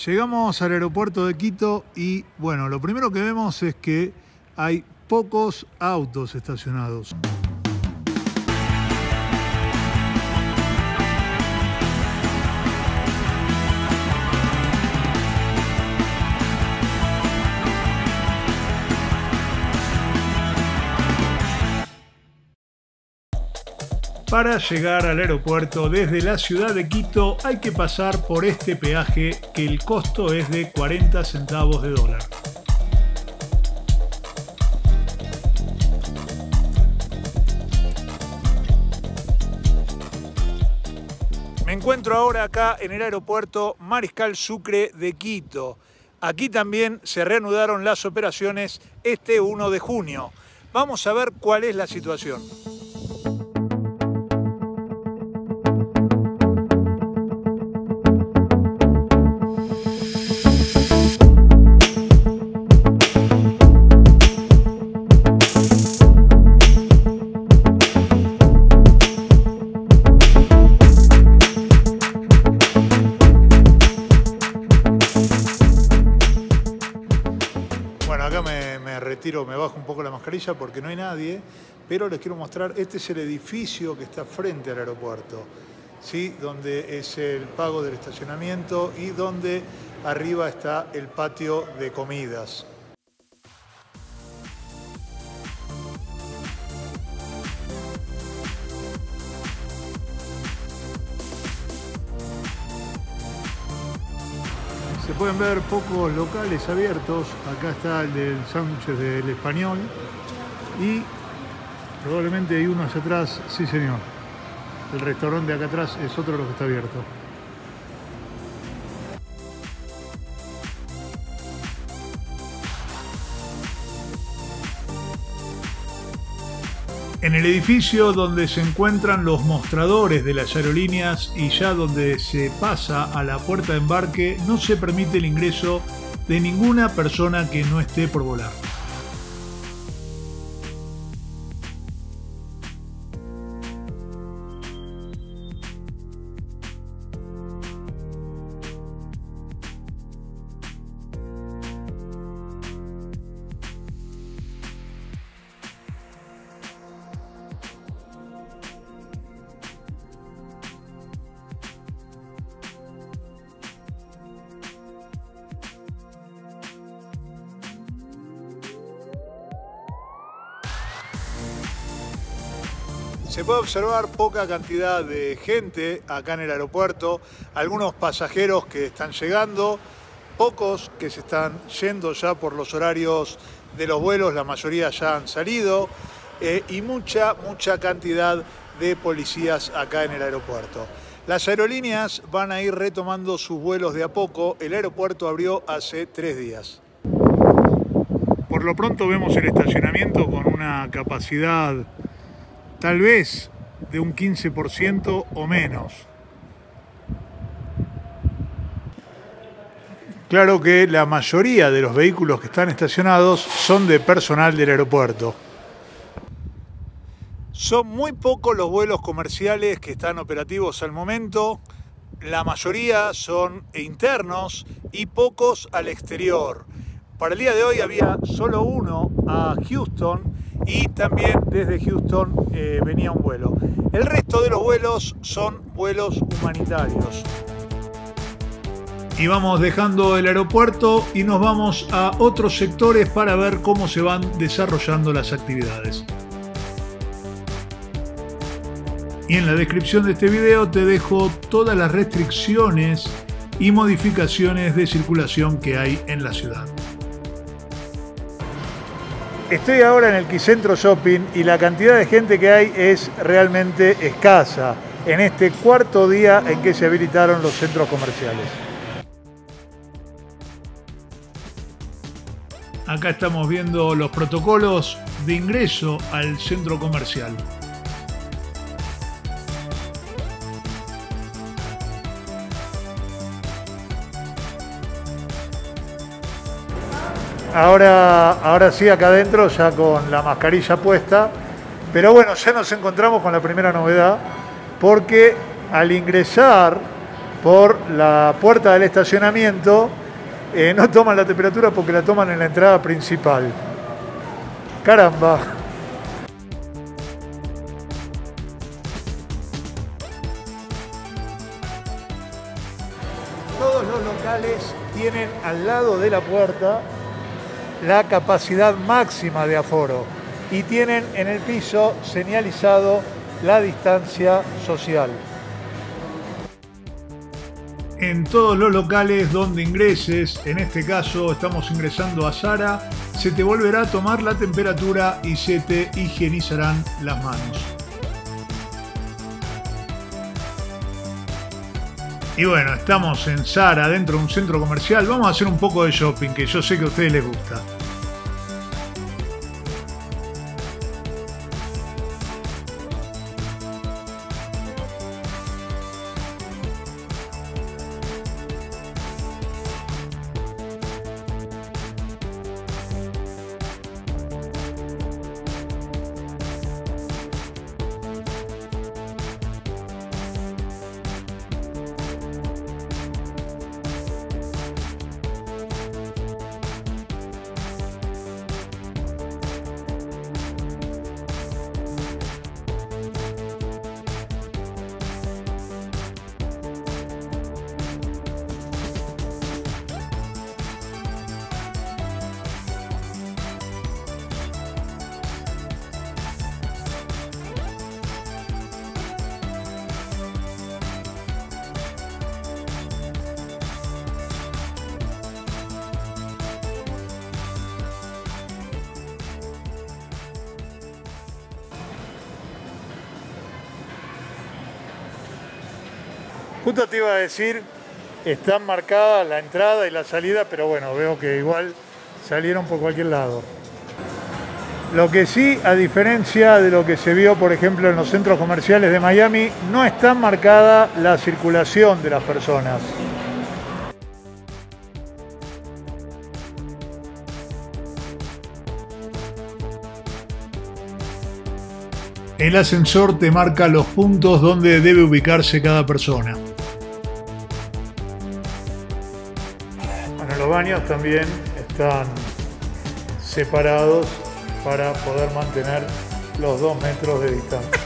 Llegamos al aeropuerto de Quito y bueno, lo primero que vemos es que hay pocos autos estacionados. Para llegar al aeropuerto desde la ciudad de Quito hay que pasar por este peaje que el costo es de 40 centavos de dólar. Me encuentro ahora acá en el aeropuerto Mariscal Sucre de Quito. Aquí también se reanudaron las operaciones este 1 de junio. Vamos a ver cuál es la situación. Acá me retiro, me bajo un poco la mascarilla porque no hay nadie, pero les quiero mostrar, este es el edificio que está frente al aeropuerto, ¿sí? Donde es el pago del estacionamiento y donde arriba está el patio de comidas. Se pueden ver pocos locales abiertos. Acá está el del sándwich del Español y probablemente hay uno hacia atrás. Sí, señor. El restaurante de acá atrás es otro de los que está abierto. En el edificio donde se encuentran los mostradores de las aerolíneas y ya donde se pasa a la puerta de embarque, no se permite el ingreso de ninguna persona que no esté por volar. Se puede observar poca cantidad de gente acá en el aeropuerto, algunos pasajeros que están llegando, pocos que se están yendo ya por los horarios de los vuelos, la mayoría ya han salido, y mucha cantidad de policías acá en el aeropuerto. Las aerolíneas van a ir retomando sus vuelos de a poco, el aeropuerto abrió hace 3 días. Por lo pronto vemos el estacionamiento con una capacidad tal vez de un 15% o menos. Claro que la mayoría de los vehículos que están estacionados son de personal del aeropuerto. Son muy pocos los vuelos comerciales que están operativos al momento. La mayoría son internos y pocos al exterior. Para el día de hoy había solo uno a Houston y también desde Houston venía un vuelo. El resto de los vuelos son vuelos humanitarios. Y vamos dejando el aeropuerto y nos vamos a otros sectores para ver cómo se van desarrollando las actividades. Y en la descripción de este video te dejo todas las restricciones y modificaciones de circulación que hay en la ciudad. Estoy ahora en el Quicentro Shopping y la cantidad de gente que hay es realmente escasa en este 4.º día en que se habilitaron los centros comerciales. Acá estamos viendo los protocolos de ingreso al centro comercial. Ahora sí, acá adentro, ya con la mascarilla puesta. Pero bueno, ya nos encontramos con la primera novedad, porque al ingresar por la puerta del estacionamiento, no toman la temperatura porque la toman en la entrada principal. Caramba. Todos los locales tienen al lado de la puerta la capacidad máxima de aforo y tienen en el piso señalizado la distancia social. En todos los locales donde ingreses, en este caso estamos ingresando a Zara, se te volverá a tomar la temperatura y se te higienizarán las manos. Y bueno, estamos en Zara, dentro de un centro comercial. Vamos a hacer un poco de shopping, que yo sé que a ustedes les gusta. Justo te iba a decir, están marcadas la entrada y la salida, pero bueno, veo que igual salieron por cualquier lado. Lo que sí, a diferencia de lo que se vio, por ejemplo, en los centros comerciales de Miami, no está marcada la circulación de las personas. El ascensor te marca los puntos donde debe ubicarse cada persona. Bueno, los baños también están separados para poder mantener los 2 metros de distancia.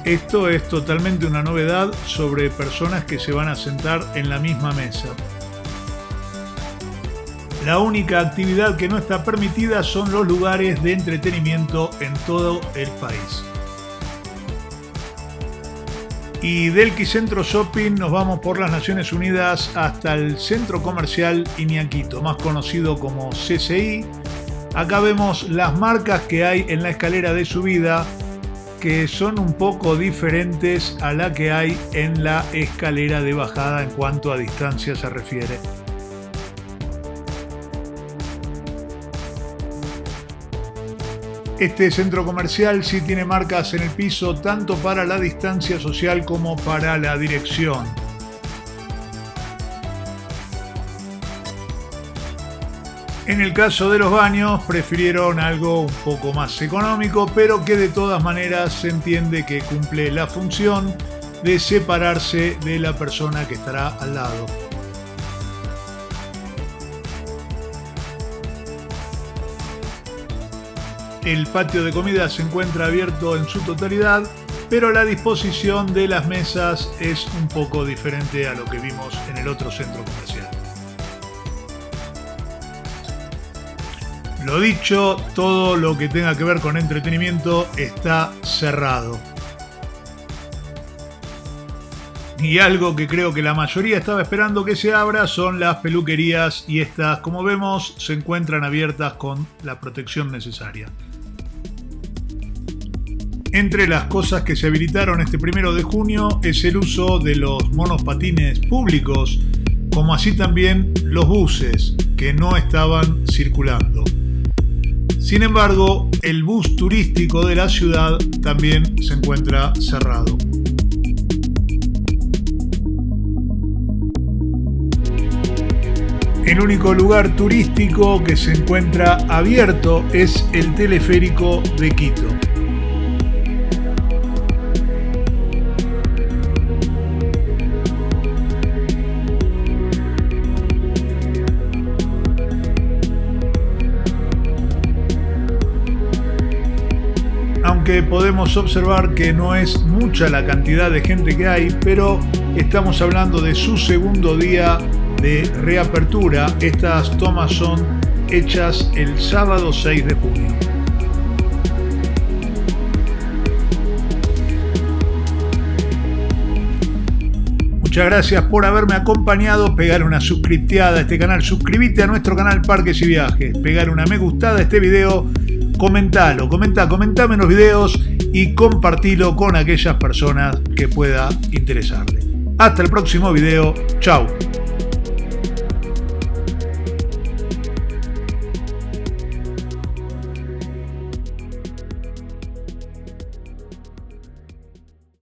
Esto es totalmente una novedad sobre personas que se van a sentar en la misma mesa. La única actividad que no está permitida son los lugares de entretenimiento en todo el país. Y del Quicentro Shopping nos vamos por las Naciones Unidas hasta el centro comercial Iñaquito, más conocido como CCI. Acá vemos las marcas que hay en la escalera de subida, que son un poco diferentes a la que hay en la escalera de bajada en cuanto a distancia se refiere. Este centro comercial sí tiene marcas en el piso tanto para la distancia social como para la dirección. En el caso de los baños prefirieron algo un poco más económico, pero que de todas maneras se entiende que cumple la función de separarse de la persona que estará al lado. El patio de comida se encuentra abierto en su totalidad, pero la disposición de las mesas es un poco diferente a lo que vimos en el otro centro comercial. Lo dicho, todo lo que tenga que ver con entretenimiento está cerrado. Y algo que creo que la mayoría estaba esperando que se abra son las peluquerías, y estas, como vemos, se encuentran abiertas con la protección necesaria. Entre las cosas que se habilitaron este 1 de junio es el uso de los monopatines públicos, como así también los buses que no estaban circulando. Sin embargo, el bus turístico de la ciudad también se encuentra cerrado. El único lugar turístico que se encuentra abierto es el teleférico de Quito. Aunque podemos observar que no es mucha la cantidad de gente que hay, pero estamos hablando de su segundo día de reapertura. Estas tomas son hechas el sábado 6 de junio. Muchas gracias por haberme acompañado. Pegar una suscripteada a este canal, suscríbete a nuestro canal Parques y Viajes, pegar una me gustada a este video, comentame los videos y compartilo con aquellas personas que pueda interesarle. Hasta el próximo video, chao.